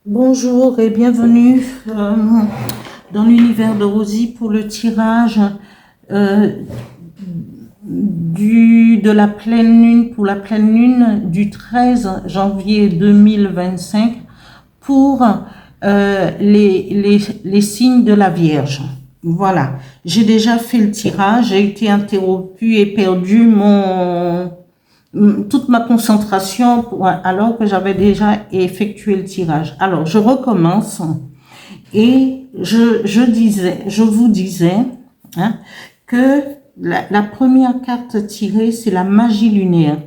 Bonjour et bienvenue dans l'univers de Rosie pour le tirage euh, de la pleine lune, pour la pleine lune du 13 janvier 2025 pour les signes de la Vierge. Voilà, j'ai déjà fait le tirage, j'ai été interrompue et perdu toute ma concentration alors que j'avais déjà effectué le tirage. Alors, je recommence et je vous disais hein, que la première carte tirée, c'est la magie lunaire.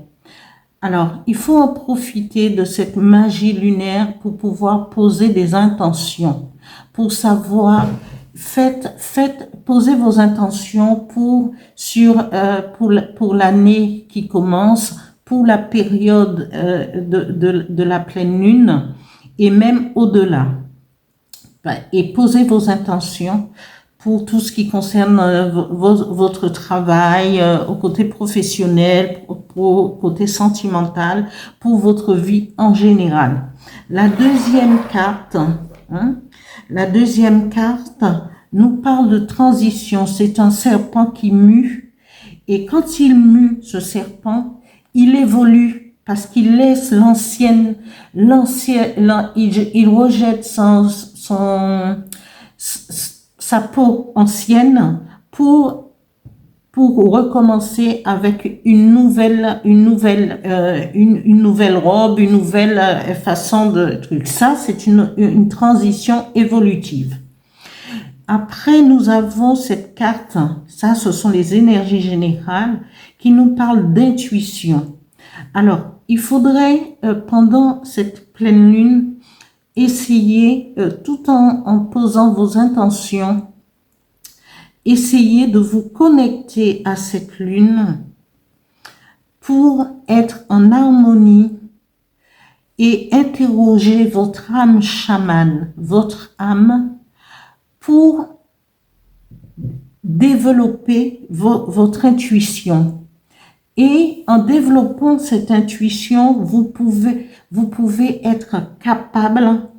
Alors, il faut en profiter de cette magie lunaire pour pouvoir poser des intentions, pour savoir, posez vos intentions pour l'année qui commence, pour la période de la pleine lune et même au-delà. Et posez vos intentions pour tout ce qui concerne votre travail, au côté professionnel, au côté sentimental, pour votre vie en général. La deuxième carte, la deuxième carte nous parle de transition. C'est un serpent qui mue. Et quand il mue, ce serpent, il évolue parce qu'il laisse il rejette sa peau ancienne pour recommencer avec une nouvelle robe, une nouvelle façon de truc. Ça, c'est une transition évolutive. Après, nous avons cette carte, ça, ce sont les énergies générales qui nous parlent d'intuition. Alors, il faudrait, pendant cette pleine lune, essayer, tout en posant vos intentions, essayez de vous connecter à cette lune pour être en harmonie et interroger votre âme chamane, votre âme, pour développer votre intuition. Et en développant cette intuition, vous pouvez être capable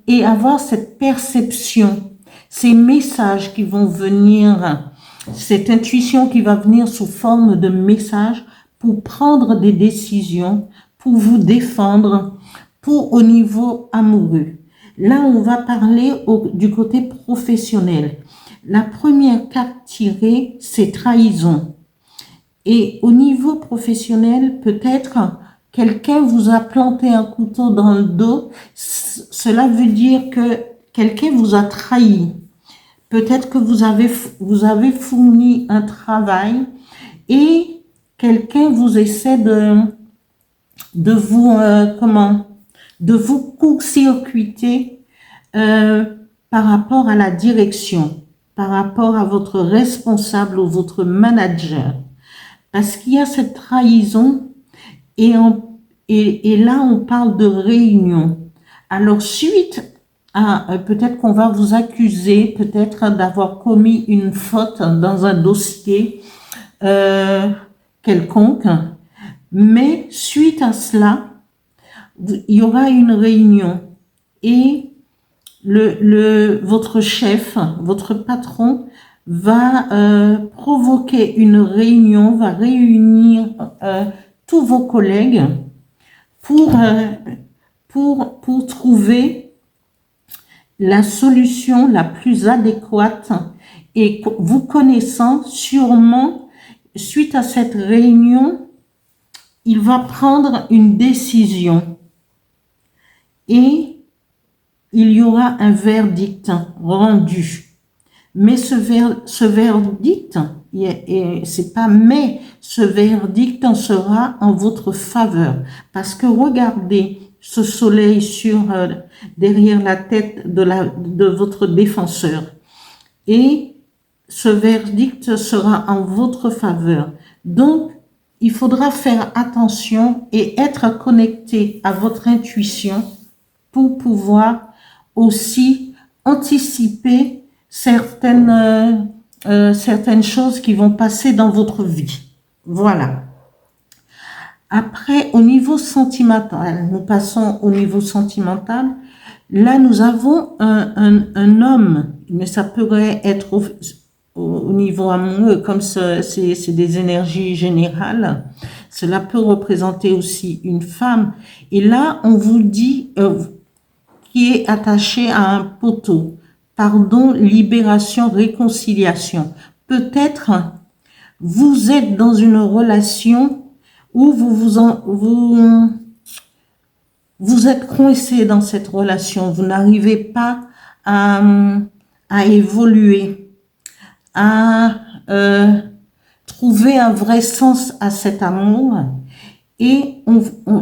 et avoir cette perception, ces messages qui vont venir, cette intuition qui va venir sous forme de messages pour prendre des décisions, pour vous défendre, au niveau amoureux. Là, on va parler du côté professionnel. La première carte tirée, c'est trahison. Et au niveau professionnel, peut-être quelqu'un vous a planté un couteau dans le dos. Cela veut dire que quelqu'un vous a trahi. Peut-être que vous avez fourni un travail et quelqu'un vous essaie de vous court-circuiter par rapport à la direction, par rapport à votre responsable ou votre manager. Parce qu'il y a cette trahison et là, on parle de réunion. Alors, suite à, peut-être qu'on va vous accuser, peut-être d'avoir commis une faute dans un dossier quelconque, mais suite à cela, il y aura une réunion et votre chef, votre patron va provoquer une réunion, va réunir tous vos collègues pour trouver la solution la plus adéquate. Et vous connaissant, sûrement, suite à cette réunion, il va prendre une décision et il y aura un verdict rendu. Mais ce verdict, c'est pas mais, ce verdict sera en votre faveur. Parce que regardez ce soleil derrière la tête de votre défenseur. Et ce verdict sera en votre faveur. Donc, il faudra faire attention et être connecté à votre intuition pour pouvoir aussi anticiper certaines choses qui vont passer dans votre vie. Voilà. Après, au niveau sentimental, nous passons au niveau sentimental. Là, nous avons un homme, mais ça pourrait être au niveau amoureux, comme c'est des énergies générales. Cela peut représenter aussi une femme. Et là, on vous dit qui est attaché à un poteau. Pardon, libération, réconciliation. Peut-être vous êtes dans une relation où vous êtes coincé dans cette relation, vous n'arrivez pas à évoluer, à trouver un vrai sens à cet amour. Et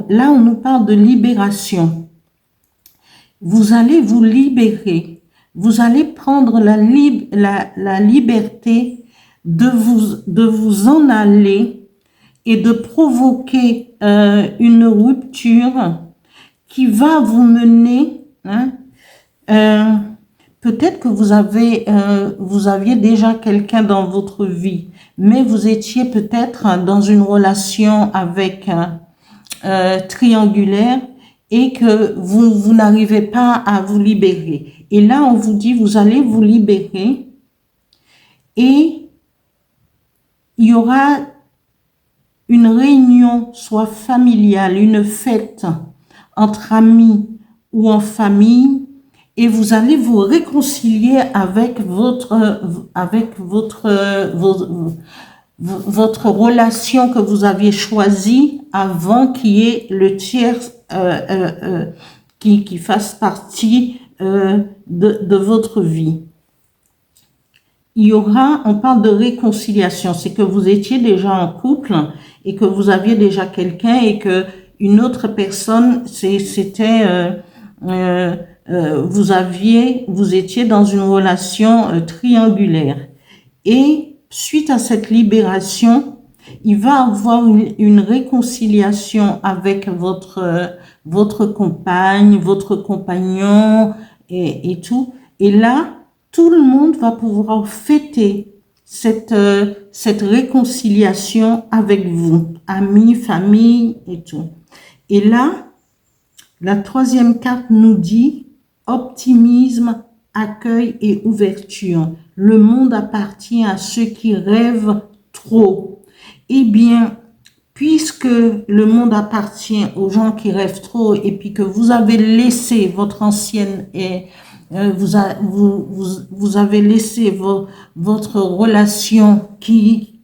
là, on nous parle de libération. Vous allez vous libérer, vous allez prendre la liberté de vous en aller et de provoquer une rupture qui va vous mener, peut-être que vous aviez déjà quelqu'un dans votre vie, mais vous étiez peut-être dans une relation avec triangulaire et que vous n'arrivez pas à vous libérer. Et là, on vous dit, vous allez vous libérer et il y aura une réunion, soit familiale, une fête entre amis ou en famille, et vous allez vous réconcilier avec votre relation que vous aviez choisie avant qu'il y ait le tiers qui fasse partie de votre vie. Il y aura, on parle de réconciliation, c'est que vous étiez déjà en couple et que vous aviez déjà quelqu'un et que une autre personne, vous étiez dans une relation triangulaire. Et suite à cette libération, il va avoir une réconciliation avec votre compagne, votre compagnon et tout. Et là, tout le monde va pouvoir fêter cette réconciliation avec vous, amis, famille et tout. Et là, la troisième carte nous dit optimisme, accueil et ouverture. Le monde appartient à ceux qui rêvent trop. Eh bien, puisque le monde appartient aux gens qui rêvent trop et puis que vous avez laissé votre ancienne et vous avez laissé votre relation qui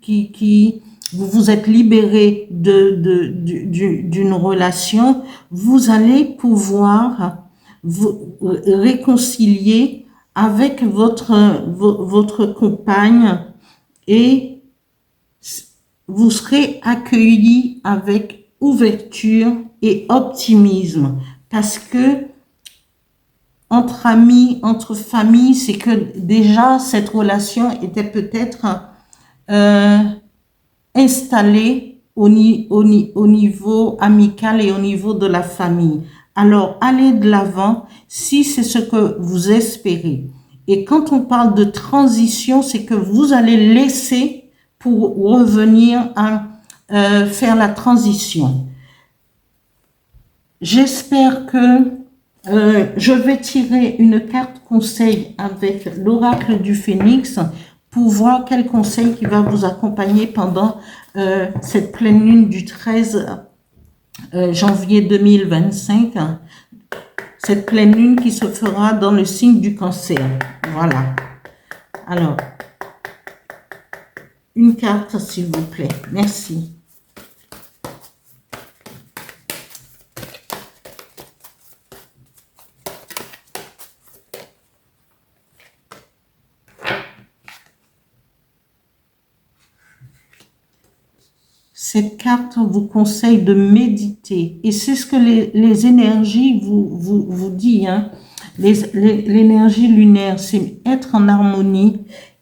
vous vous êtes libéré d'une relation, vous allez pouvoir vous réconcilier avec votre compagne et vous serez accueillis avec ouverture et optimisme parce que entre amis, entre familles, c'est que déjà cette relation était peut-être installée au niveau amical et au niveau de la famille. Alors, allez de l'avant si c'est ce que vous espérez. Et quand on parle de transition, c'est que vous allez laisser pour revenir à faire la transition. J'espère que je vais tirer une carte conseil avec l'oracle du Phénix pour voir quel conseil qui va vous accompagner pendant cette pleine lune du 13 janvier 2025. Cette pleine lune qui se fera dans le signe du Cancer. Voilà. Alors, une carte s'il vous plaît. Merci. Cette carte vous conseille de méditer et c'est ce que les énergies vous disent. Hein. L'énergie lunaire, c'est être en harmonie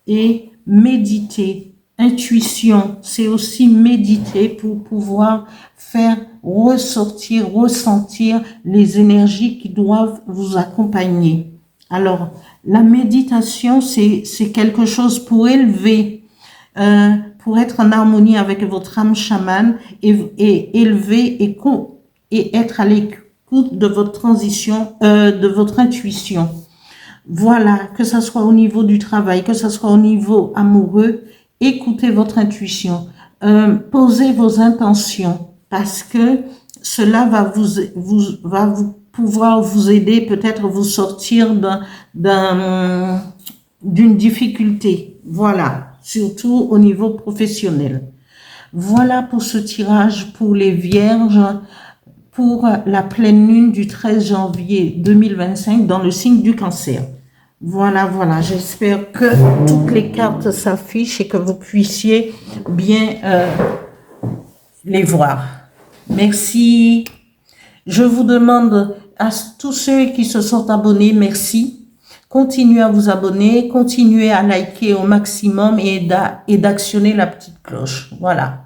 et méditer. Intuition, c'est aussi méditer pour pouvoir faire ressortir, ressentir les énergies qui doivent vous accompagner. Alors, la méditation, c'est quelque chose pour élever pour être en harmonie avec votre âme chamane et élever et être à l'écoute de votre transition, de votre intuition. Voilà, que ça soit au niveau du travail, que ça soit au niveau amoureux, écoutez votre intuition, posez vos intentions parce que cela va vous pouvoir vous aider, peut-être vous sortir d'une difficulté. Voilà, surtout au niveau professionnel. Voilà pour ce tirage pour les vierges pour la pleine lune du 13 janvier 2025 dans le signe du Cancer. Voilà, voilà, j'espère que toutes les cartes s'affichent et que vous puissiez bien les voir. Merci. Je vous demande à tous ceux qui se sont abonnés, merci. Continuez à vous abonner, continuez à liker au maximum et d'actionner la petite cloche. Voilà.